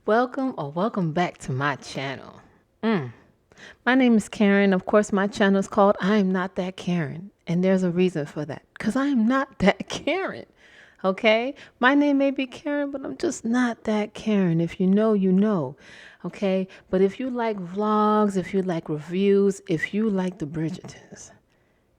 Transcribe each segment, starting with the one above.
Welcome back to my channel. My name is Karen. Of course, my channel is called I Am Not That Karen. And there's a reason for that. Because I am not that Karen. Okay? My name may be Karen, but I'm just not that Karen. If you know, you know. Okay? But if you like vlogs, if you like reviews, if you like the Bridgerton'S,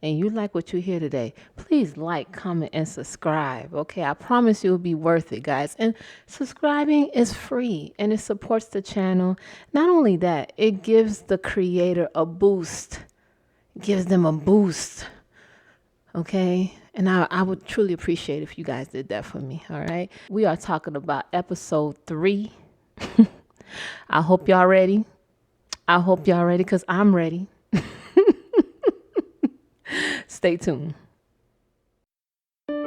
and you like what you hear today, please like, comment, and subscribe. Okay, I promise you it'll be worth it, guys. And subscribing is free and it supports the channel. Not only that, it gives the creator a boost. It gives them a boost. Okay, and I would truly appreciate if you guys did that for me. All right, we are talking about episode 3. I hope y'all ready. Because I'm ready. Stay tuned. Okay.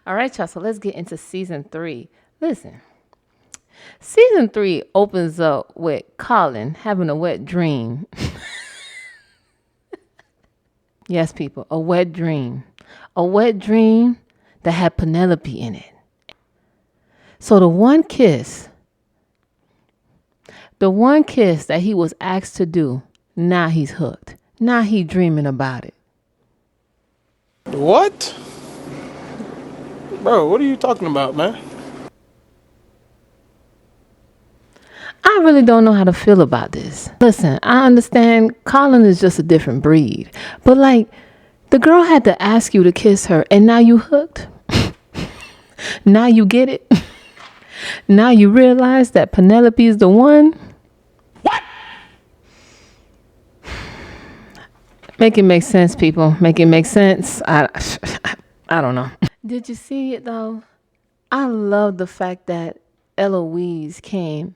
All right, y'all. So let's get into season 3. Listen, season 3 opens up with Colin having a wet dream. Yes, people, a wet dream. A wet dream that had Penelope in it. So the one kiss that he was asked to do, now he's hooked. Now he dreaming about it. What? Bro, what are you talking about, man? I really don't know how to feel about this. Listen, I understand Colin is just a different breed. But like, the girl had to ask you to kiss her and now you hooked? Now you get it? Now you realize that Penelope is the one? What? Make it make sense, people. Make it make sense. I don't know. Did you see it though? I love the fact that Eloise came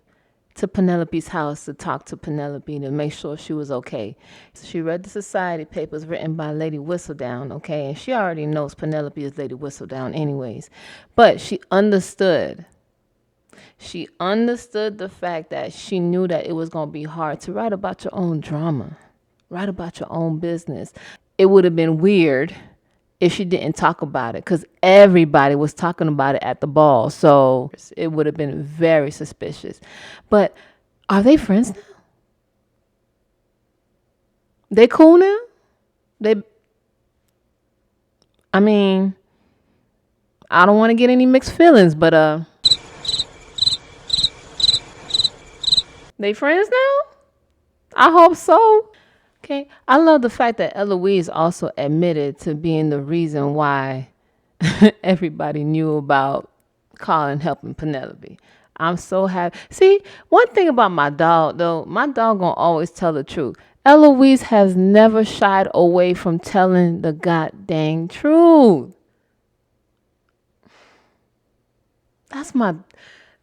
to Penelope's house to talk to Penelope to make sure she was okay. So she read the society papers written by Lady Whistledown, okay? And she already knows Penelope is Lady Whistledown anyways. But she understood. She understood the fact that she knew that it was going to be hard to write about your own drama. Write about your own business. It would have been weird if she didn't talk about it because everybody was talking about it at the ball. So it would have been very suspicious. But are they friends now? They cool now? I mean, I don't want to get any mixed feelings, but they friends now? I hope so. Okay. I love the fact that Eloise also admitted to being the reason why everybody knew about Colin helping Penelope. I'm so happy. See, one thing about my dog, though, my dog gonna always tell the truth. Eloise has never shied away from telling the goddamn truth.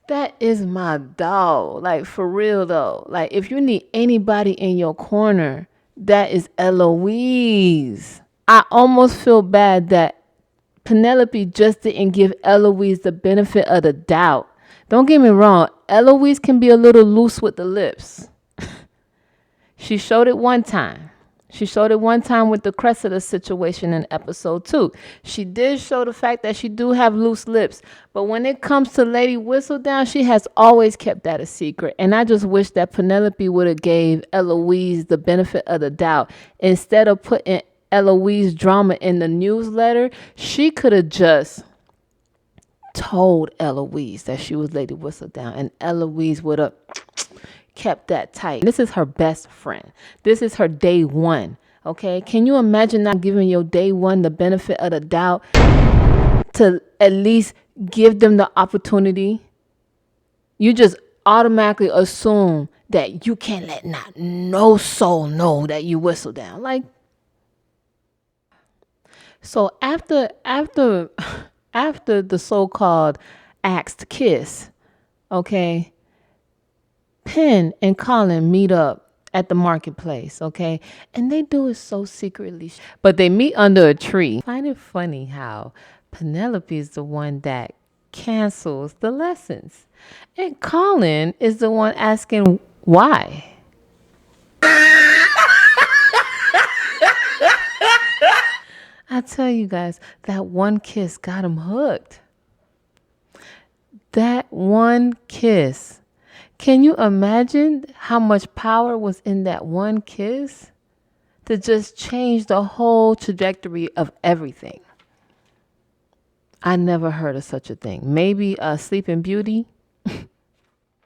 That is my dog. Like, for real, though. Like, if you need anybody in your corner, that is Eloise. I almost feel bad that Penelope just didn't give Eloise the benefit of the doubt. Don't get me wrong. Eloise can be a little loose with the lips. She showed it one time. She showed it one time with the Cressida situation in episode 2. She did show the fact that she do have loose lips. But when it comes to Lady Whistledown, she has always kept that a secret. And I just wish that Penelope would have gave Eloise the benefit of the doubt. Instead of putting Eloise drama in the newsletter, she could have just told Eloise that she was Lady Whistledown. And Eloise would have kept that tight. This is her best friend. This is her day one. Okay. Can you imagine not giving your day one the benefit of the doubt to at least give them the opportunity? You just automatically assume that you can't let not no soul know that you Whistledown. Like, so after the so-called axed kiss, okay, Penn and Colin meet up at the marketplace, okay? And they do it so secretly. But they meet under a tree. I find it funny how Penelope is the one that cancels the lessons. And Colin is the one asking why. I tell you guys, that one kiss got him hooked. That one kiss. Can you imagine how much power was in that one kiss to just change the whole trajectory of everything? I never heard of such a thing. Maybe Sleeping Beauty.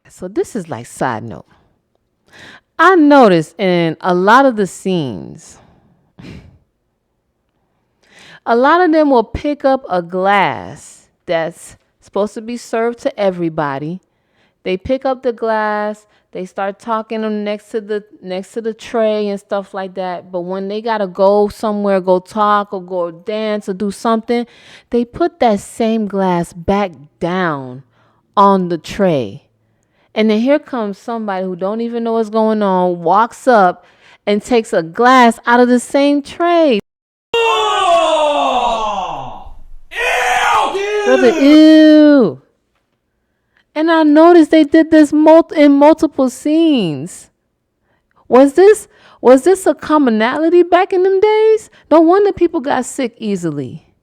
So this is like side note. I noticed in a lot of the scenes, a lot of them will pick up a glass that's supposed to be served to everybody. They pick up the glass, they start talking them next to the tray and stuff like that. But when they gotta go somewhere, go talk or go dance or do something, they put that same glass back down on the tray. And then here comes somebody who don't even know what's going on, walks up and takes a glass out of the same tray. Oh! Ew! Brother, ew. And I noticed they did this in multiple scenes. Was this a commonality back in them days? No wonder people got sick easily.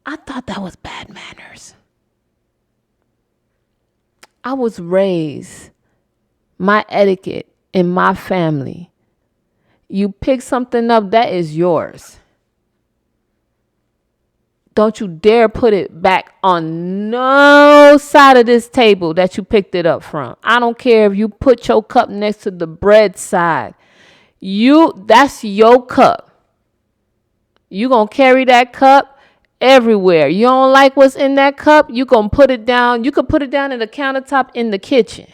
I thought that was bad manners. I was raised, my etiquette in my family. You pick something up, that is yours. Don't you dare put it back on no side of this table that you picked it up from. I don't care if you put your cup next to the bread side. That's your cup. You gonna carry that cup everywhere. You don't like what's in that cup, you gonna put it down. You could put it down in the countertop in the kitchen.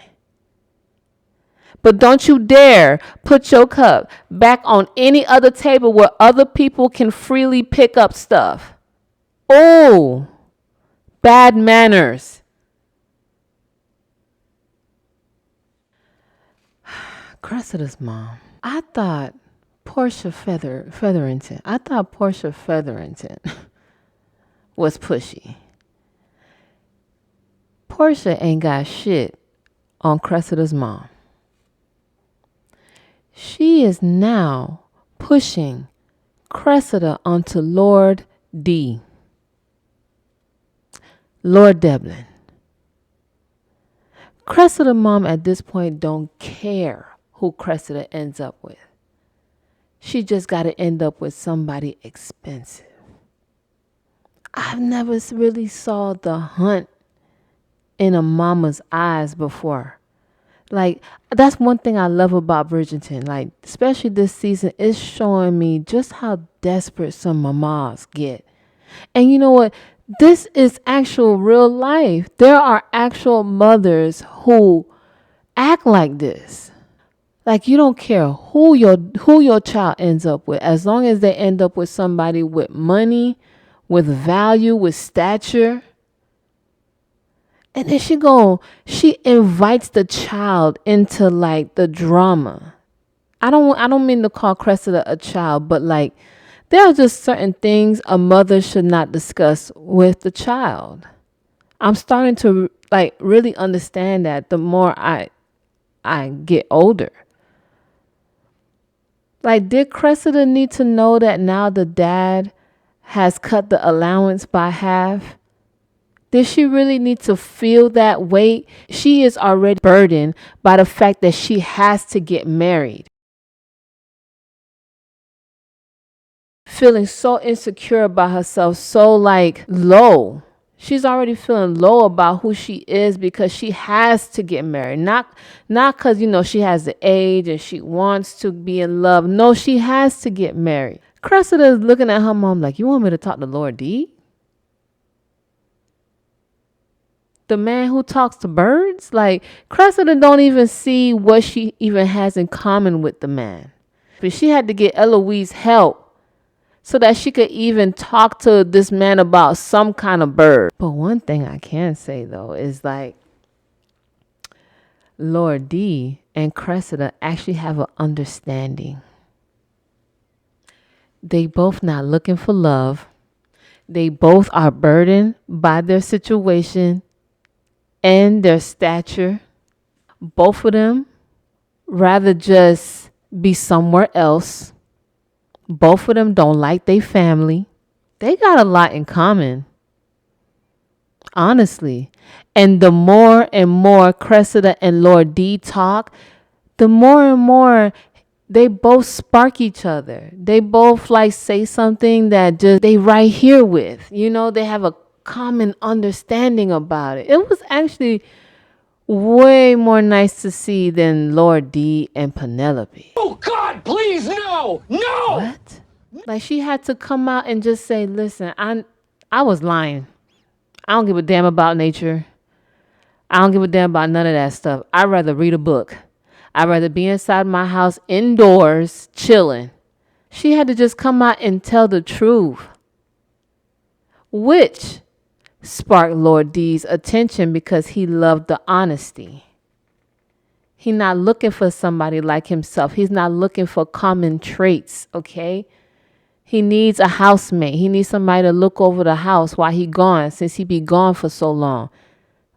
But don't you dare put your cup back on any other table where other people can freely pick up stuff. Oh, bad manners. Cressida's mom. I thought Portia Featherington. I thought Portia Featherington was pushy. Portia ain't got shit on Cressida's mom. She is now pushing Cressida onto Lord D. Lord Devlin. Cressida mom at this point don't care who Cressida ends up with. She just got to end up with somebody expensive. I've never really saw the hunt in a mama's eyes before. Like, that's one thing I love about Bridgerton. Like, especially this season, it's showing me just how desperate some mamas get. And you know what? This is actual real life. There are actual mothers who act like this. Like, you don't care who your child ends up with, as long as they end up with somebody with money, with value, with stature. And then she invites the child into like the drama. I don't mean to call Cressida a child, but like, there are just certain things a mother should not discuss with the child. I'm starting to like really understand that the more I get older. Like, did Cressida need to know that now the dad has cut the allowance by half? Did she really need to feel that weight? She is already burdened by the fact that she has to get married. Feeling so insecure about herself, so like low. She's already feeling low about who she is because she has to get married. Not because, she has the age and she wants to be in love. No, she has to get married. Cressida is looking at her mom like, you want me to talk to Lord D? The man who talks to birds? Like, Cressida don't even see what she even has in common with the man. But she had to get Eloise help so that she could even talk to this man about some kind of bird. But one thing I can say, though, is like Lord D and Cressida actually have an understanding. They both not looking for love. They both are burdened by their situation and their stature. Both of them rather just be somewhere else. Both of them don't like their family. They got a lot in common, honestly. And the more and more Cressida and Lord D talk, the more and more they both spark each other. They both like say something that just they right here with. They have a common understanding about it. It was actually way more nice to see than Lord D and Penelope. Oh, God, please, no! No! What? Like she had to come out and just say, listen, I was lying. I don't give a damn about nature. I don't give a damn about none of that stuff. I'd rather read a book. I'd rather be inside my house indoors chilling. She had to just come out and tell the truth, which sparked Lord D's attention because he loved the honesty. He's not looking for somebody like himself. He's not looking for common traits, okay? He needs a housemate. He needs somebody to look over the house while he gone, since he be gone for so long.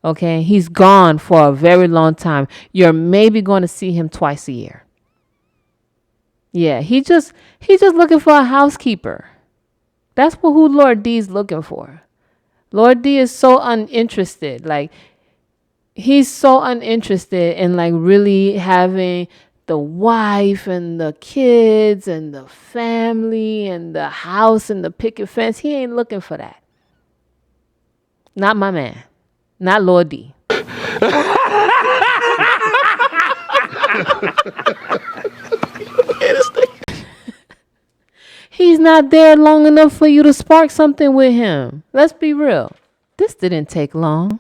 Okay, he's gone for a very long time. You're maybe going to see him twice a year. Yeah, he's just looking for a housekeeper. That's who Lord D's looking for. Lord D is so uninterested. Like, he's so uninterested in like really having the wife and the kids and the family and the house and the picket fence. He ain't looking for that. Not my man. Not Lord D. He's not there long enough for you to spark something with him. Let's be real. This didn't take long.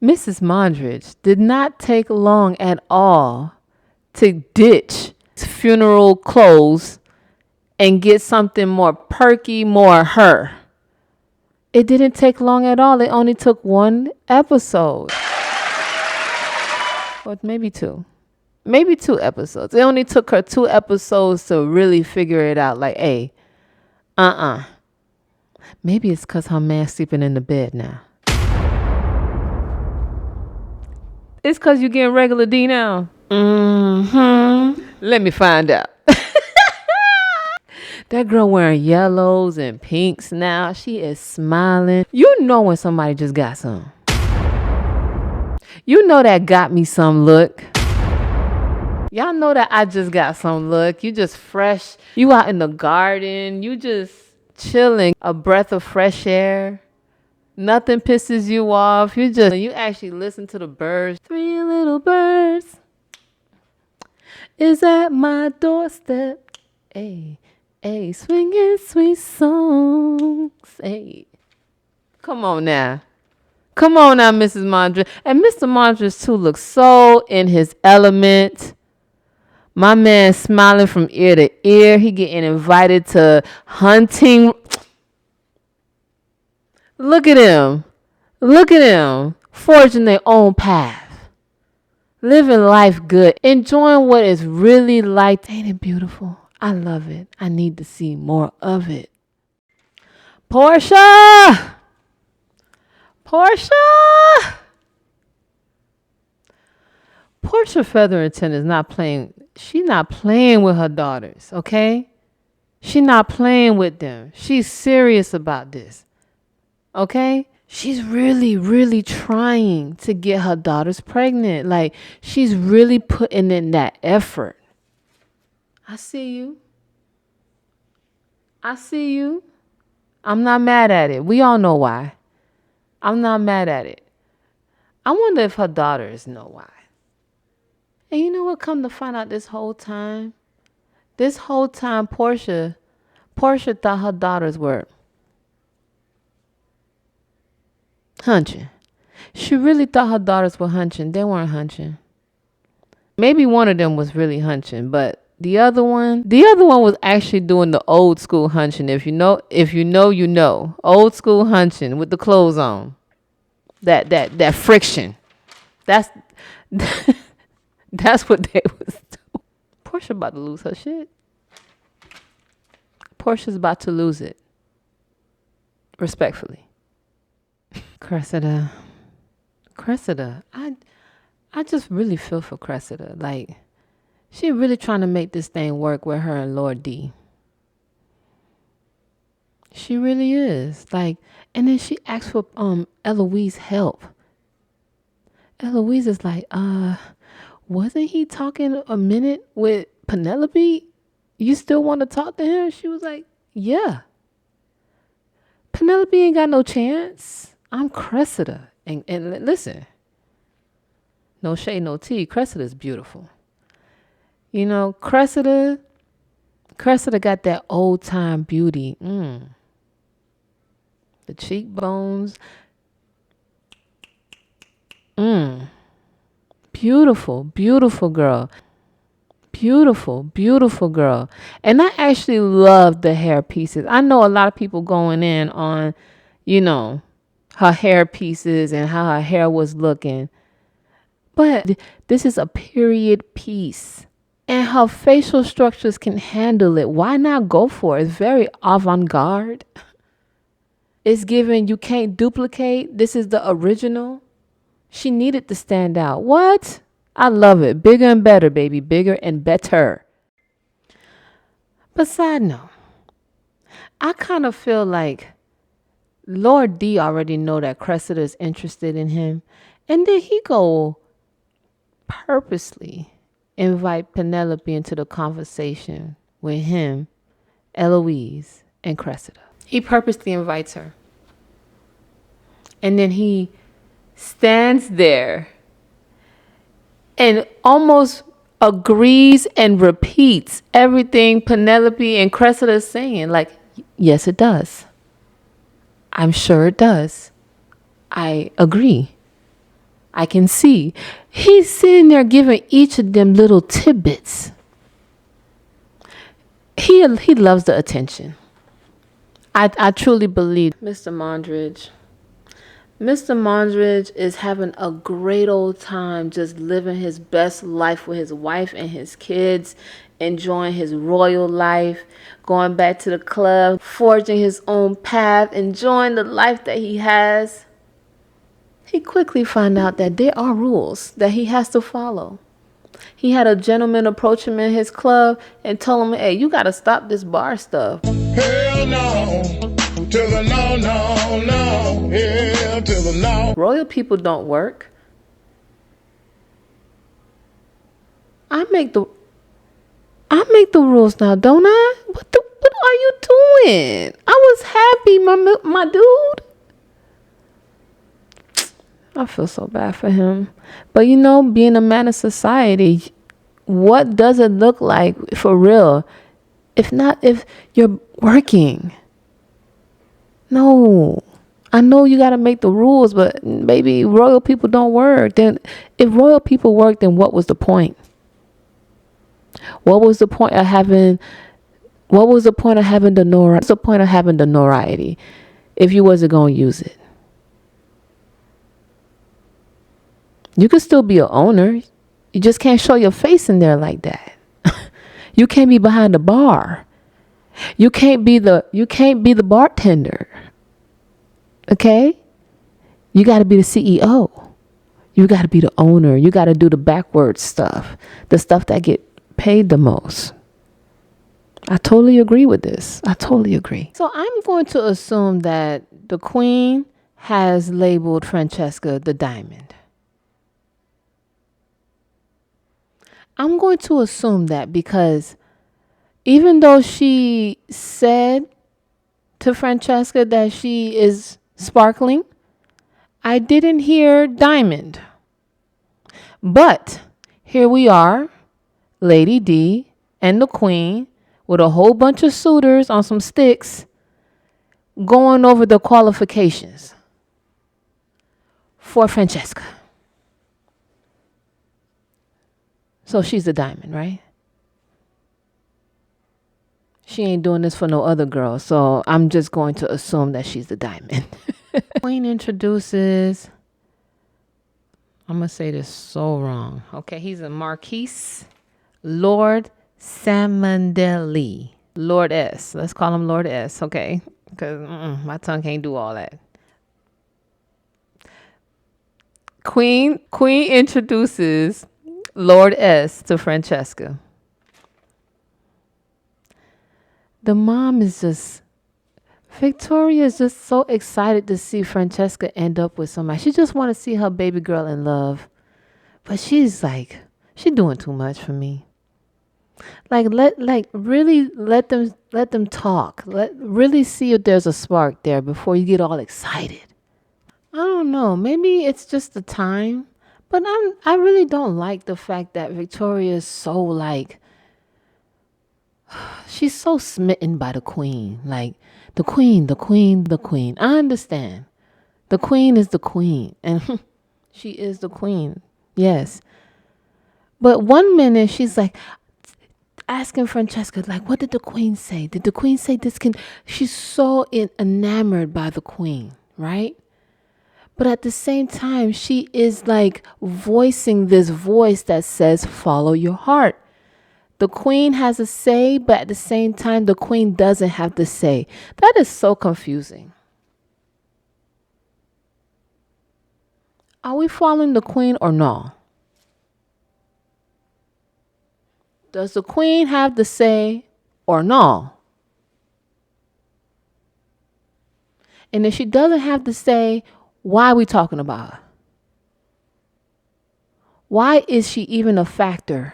Mrs. Mondridge did not take long at all to ditch funeral clothes and get something more perky, more her. It didn't take long at all. It only took one episode. Or maybe two. Maybe 2 episodes. It only took her 2 episodes to really figure it out. Like, hey, maybe it's because her man's sleeping in the bed now. It's because you're getting regular D now. Let me find out. That girl wearing yellows and pinks now. She is smiling. You know when somebody just got some. You know that got me some look. Y'all know that I just got some look. You just fresh. You out in the garden. You just chilling. A breath of fresh air. Nothing pisses you off. You actually listen to the birds. 3 little birds is at my doorstep. Hey, hey, swinging sweet songs. Hey, come on now. Come on now, Mrs. Mondridge. And Mr. Mondridge too looks so in his element. My man smiling from ear to ear. He getting invited to hunting. Look at him. Look at him. Forging their own path. Living life good. Enjoying what it's really like. Ain't it beautiful? I love it. I need to see more of it. Portia! Portia! Portia Featherington is not playing. She's not playing with her daughters, okay? She's not playing with them. She's serious about this, okay? She's really, really trying to get her daughters pregnant. Like, she's really putting in that effort. I see you. I see you. I'm not mad at it. We all know why. I'm not mad at it. I wonder if her daughters know why. And you know what? Come to find out this whole time, Portia thought her daughters were hunching. She really thought her daughters were hunching. They weren't hunching. Maybe one of them was really hunching, but the other one was actually doing the old school hunching. If you know, you know. Old school hunching with the clothes on. That friction. That's that's what they was doing. Portia about to lose her shit. Portia's about to lose it. Respectfully. Cressida. I just really feel for Cressida. Like, She really trying to make this thing work with her and Lord D. She really is. Like, and then she asked for Eloise help. Eloise is like, wasn't he talking a minute with Penelope? You still want to talk to him? She was like, yeah. Penelope ain't got no chance. I'm Cressida. And listen, no shade, no tea. Cressida's beautiful. You know, Cressida got that old time beauty. The cheekbones. Beautiful, beautiful girl. Beautiful, beautiful girl. And I actually love the hair pieces. I know a lot of people going in on, you know, her hair pieces and how her hair was looking. But this is a period piece. And her facial structures can handle it. Why not go for it? It's very avant-garde. It's given you can't duplicate. This is the original. She needed to stand out. What? I love it. Bigger and better, baby. Bigger and better. But side note, I kind of feel like Lord D already know that Cressida is interested in him. And then he go purposely invite Penelope into the conversation with him, Eloise, and Cressida. He purposely invites her. And then he stands there and almost agrees and repeats everything Penelope and Cressida is saying. Like, yes, it does. I'm sure it does. I agree. I can see. He's sitting there giving each of them little tidbits. He loves the attention. I truly believe Mr. Mondridge. Mr. Mondridge is having a great old time just living his best life with his wife and his kids, enjoying his royal life, going back to the club, forging his own path, enjoying the life that he has. He quickly found out that there are rules that he has to follow. He had a gentleman approach him in his club and told him, hey, you got to stop this bar stuff. Hell no. To the no, no, no. Hell to the no. Royal people don't work. I make the rules now, don't I? What are you doing? I was happy, my dude. I feel so bad for him. But you know, being a man of society, what does it look like for real? If you're working. No. I know you got to make the rules, but maybe royal people don't work. Then if royal people work, then what was the point? What was the point of having the notoriety if you wasn't going to use it? You could still be an owner. You just can't show your face in there like that. You can't be behind the bar. You can't be the bartender. Okay? You got to be the CEO. You got to be the owner. You got to do the backwards stuff. The stuff that get paid the most. I totally agree with this. I totally agree. So I'm going to assume that the queen has labeled Francesca the diamond. I'm going to assume that because even though she said to Francesca that she is sparkling, I didn't hear diamond. But here we are, Lady D and the queen with a whole bunch of suitors on some sticks going over the qualifications for Francesca. So she's a diamond, right? She ain't doing this for no other girl, so I'm just going to assume that she's the diamond. Queen introduces, I'm going to say this so wrong. Okay, he's a Marquise Lord Samandeli. Lord S. Let's call him Lord S, okay? Because my tongue can't do all that. Queen introduces Lord S to Francesca. The mom is just, Victoria is just so excited to see Francesca end up with somebody. She just want to see her baby girl in love. But she's like, she doing too much for me. Really let them talk. Really see if there's a spark there before you get all excited. I don't know. Maybe it's just the time. But I really don't like the fact that Victoria is so like, she's so smitten by the queen. Like, the queen, the queen, the queen. I understand. The queen is the queen. And she is the queen. Yes. But one minute she's like asking Francesca, like, what did the queen say? Did the queen say this can... She's so enamored by the queen, right? But at the same time, she is like voicing this voice that says, follow your heart. The queen has a say, but at the same time, the queen doesn't have the say. That is so confusing. Are we following the queen or no? Does the queen have the say or no? And if she doesn't have the say, why are we talking about her? Why is she even a factor?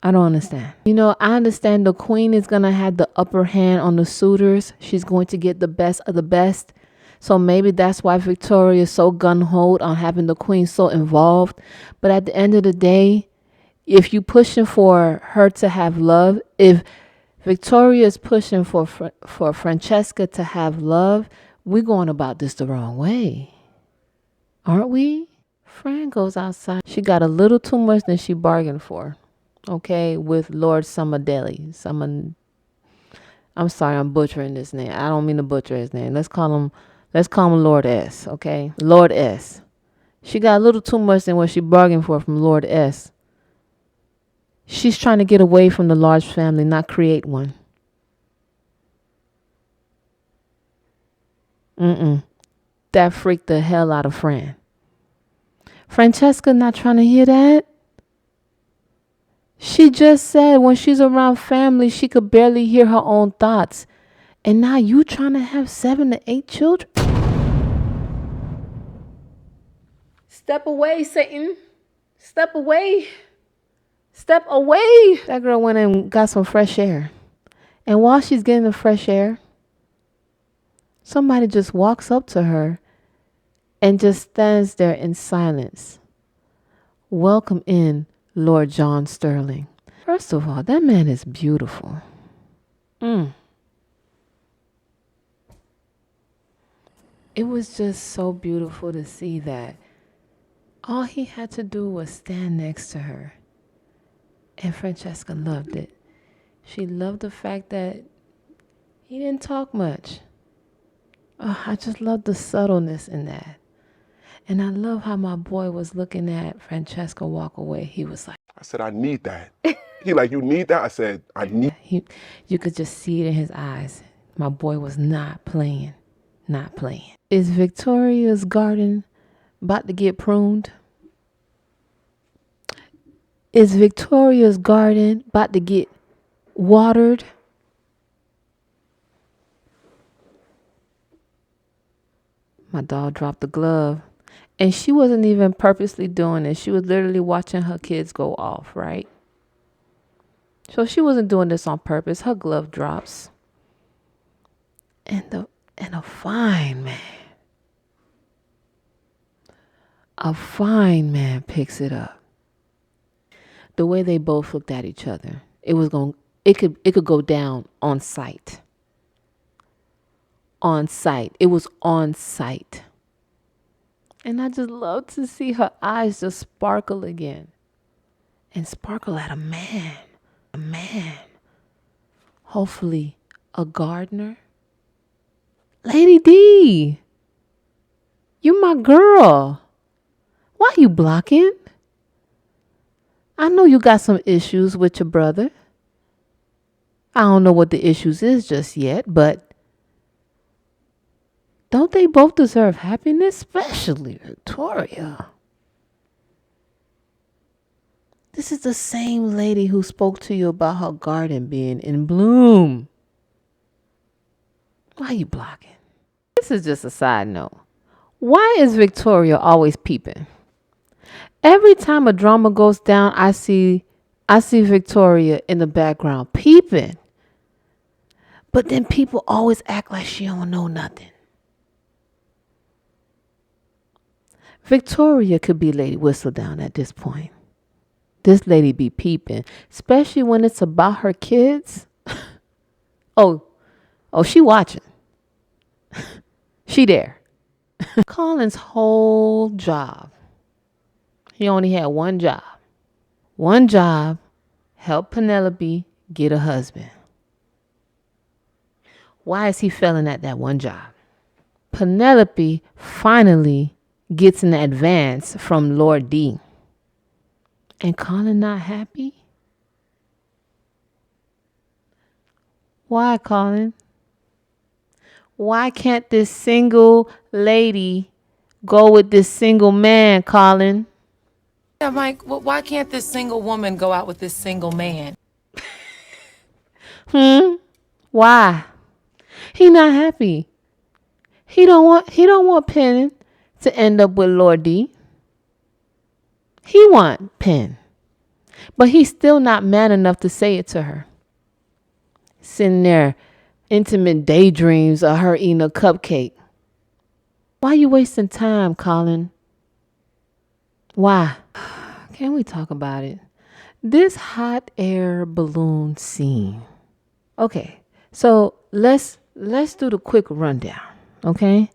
I don't understand. You know, I understand the queen is going to have the upper hand on the suitors. She's going to get the best of the best. So maybe that's why Victoria is so gun-ho on having the queen so involved. But at the end of the day, if you pushing for her to have love, if Victoria is pushing for Francesca to have love, we're going about this the wrong way. Aren't we? Fran goes outside. She got a little too much than she bargained for. Okay, with Lord Summerdelli. I'm sorry, I'm butchering this name. I don't mean to butcher his name. Let's call him Lord S, okay? Lord S. She got a little too much than what she bargained for from Lord S. She's trying to get away from the large family, not create one. That freaked the hell out of Fran. Francesca not trying to hear that. She just said when she's around family, she could barely hear her own thoughts. And now you trying to have 7 to 8 children? Step away, Satan. Step away. Step away. That girl went and got some fresh air. And while she's getting the fresh air, somebody just walks up to her and just stands there in silence. Welcome in, Lord John Sterling. First of all, that man is beautiful. It was just so beautiful to see that all he had to do was stand next to her. And Francesca loved it. She loved the fact that he didn't talk much. Oh, I just love the subtleness in that. And I love how my boy was looking at Francesca walk away. He was like, I said, I need that. He like, you need that? I said, I need. You could just see it in his eyes. My boy was not playing. Not playing. Is Victoria's garden about to get pruned? Is Victoria's garden about to get watered? My dog dropped the glove. And she wasn't even purposely doing it. She was literally watching her kids go off, right? So she wasn't doing this on purpose. Her glove drops. And a fine man. A fine man picks it up. The way they both looked at each other, it could go down on sight. On sight. It was on sight. And I just love to see her eyes just sparkle again. And sparkle at a man. A man. Hopefully a gardener. Lady D. You my girl. Why you blocking? I know you got some issues with your brother. I don't know what the issues is just yet, but Don't they both deserve happiness? Especially Victoria. This is the same lady who spoke to you about her garden being in bloom. Why are you blocking? This is just a side note. Why is Victoria always peeping? Every time a drama goes down, I see Victoria in the background peeping. But then people always act like she don't know nothing. Victoria could be Lady Whistledown at this point. This lady be peeping, especially when it's about her kids. Oh, she watching. She there. Colin's whole job. He only had one job. One job, help Penelope get a husband. Why is he failing at that one job? Penelope finally gets an advance from Lord D. And Colin not happy? Why, Colin? Why can't this single lady go with this single man, Colin? Yeah, Mike, why can't this single woman go out with this single man? Why? He not happy. He don't want Penn to end up with Lord D. He want Penn. But he's still not man enough to say it to her. Sitting there, intimate daydreams of her eating a cupcake. Why are you wasting time, Colin? Why? Can we talk about it? This hot air balloon scene. Okay, so let's do the quick rundown. Okay,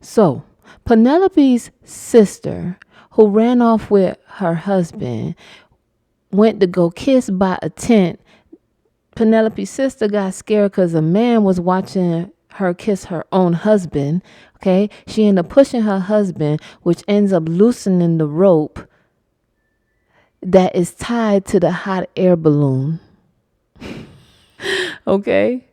so Penelope's sister, who ran off with her husband, went to go kiss by a tent. Penelope's sister got scared because a man was watching her kiss her own husband. Okay, she ended up pushing her husband, which ends up loosening the rope that is tied to the hot air balloon. Okay,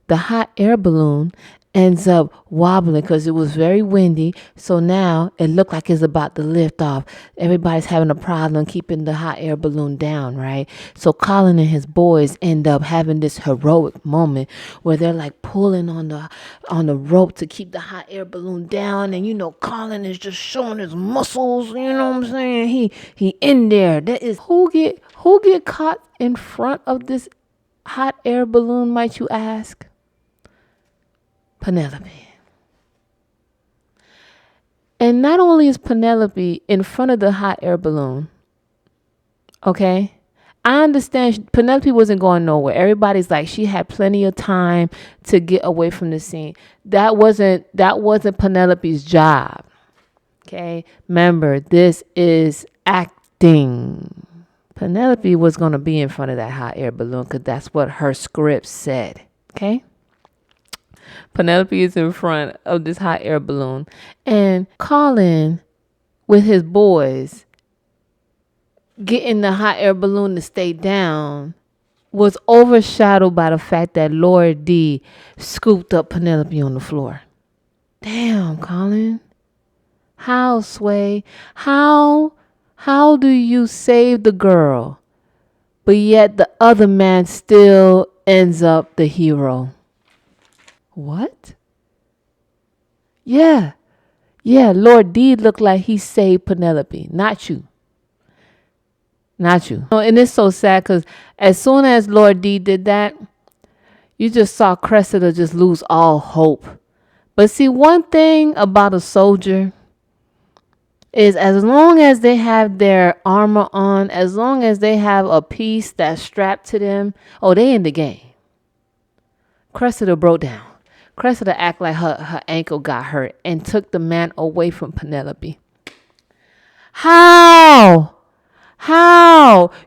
the hot air balloon ends up wobbling because it was very windy. So now it looked like it's about to lift off. Everybody's having a problem keeping the hot air balloon down, right? So Colin and his boys end up having this heroic moment where they're like pulling on the rope to keep the hot air balloon down. And Colin is just showing his muscles. You know what I'm saying? He in there. That is who get caught in front of this hot air balloon, might you ask? Penelope. And not only is Penelope in front of the hot air balloon, okay? I understand Penelope wasn't going nowhere. Everybody's like, she had plenty of time to get away from the scene. That wasn't Penelope's job. Okay? Remember, this is acting. Penelope was going to be in front of that hot air balloon because that's what her script said. Okay? Penelope is in front of this hot air balloon. And Colin, with his boys, getting the hot air balloon to stay down, was overshadowed by the fact that Lord D scooped up Penelope on the floor. Damn, Colin. How, Sway? How do you save the girl, but yet the other man still ends up the hero? What? Yeah, Lord D looked like he saved Penelope, not you. And it's so sad because as soon as Lord D did that, you just saw Cressida just lose all hope. But see, one thing about a soldier is as long as they have their armor on, as long as they have a piece that's strapped to them, they in the game. Cressida broke down. Cressida act like her ankle got hurt and took the man away from Penelope. How?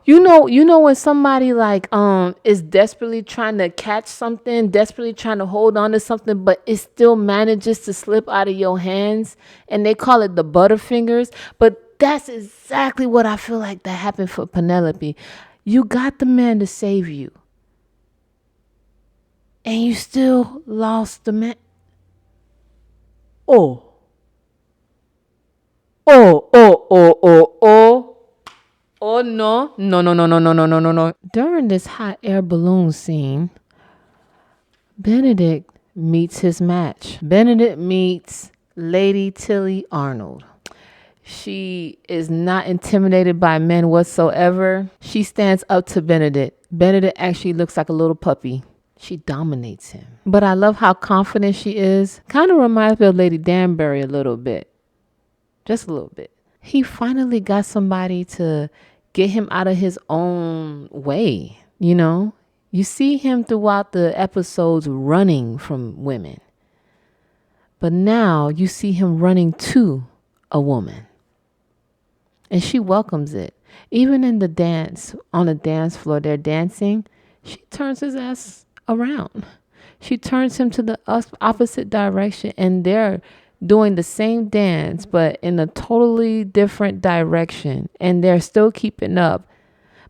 You know when somebody is desperately trying to catch something, desperately trying to hold on to something, but it still manages to slip out of your hands, and they call it the butterfingers. But that's exactly what I feel like that happened for Penelope. You got the man to save you, and you still lost the man. Oh. Oh, oh, oh, oh, oh. Oh, no. No, no, no, no, no, no, no, no, no. During this hot air balloon scene, Benedict meets his match. Benedict meets Lady Tilly Arnold. She is not intimidated by men whatsoever. She stands up to Benedict. Benedict actually looks like a little puppy. She dominates him. But I love how confident she is. Kind of reminds me of Lady Danbury a little bit. Just a little bit. He finally got somebody to get him out of his own way, you know? You see him throughout the episodes running from women. But now you see him running to a woman. And she welcomes it. Even in the dance, on the dance floor, they're dancing. She turns his ass around. She turns him to the opposite direction. And they're doing the same dance, but in a totally different direction. And they're still keeping up.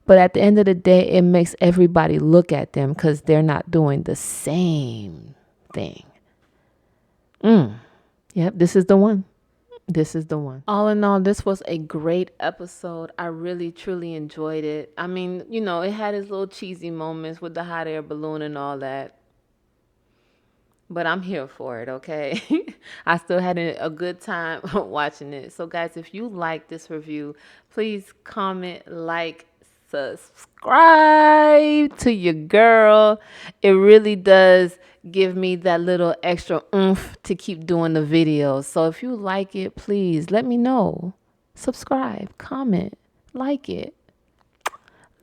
But at the end of the day, it makes everybody look at them because they're not doing the same thing. Yep, this is the one. This is the one. All in all, this was a great episode. I really, truly enjoyed it. I mean, you know, it had its little cheesy moments with the hot air balloon and all that. But I'm here for it, okay? I still had a good time watching it. So, guys, if you like this review, please comment, like, subscribe to your girl. It really does give me that little extra oomph to keep doing the videos. So if you like it, please let me know. Subscribe, comment, like it.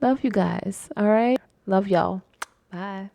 Love you guys. All right. Love y'all. Bye.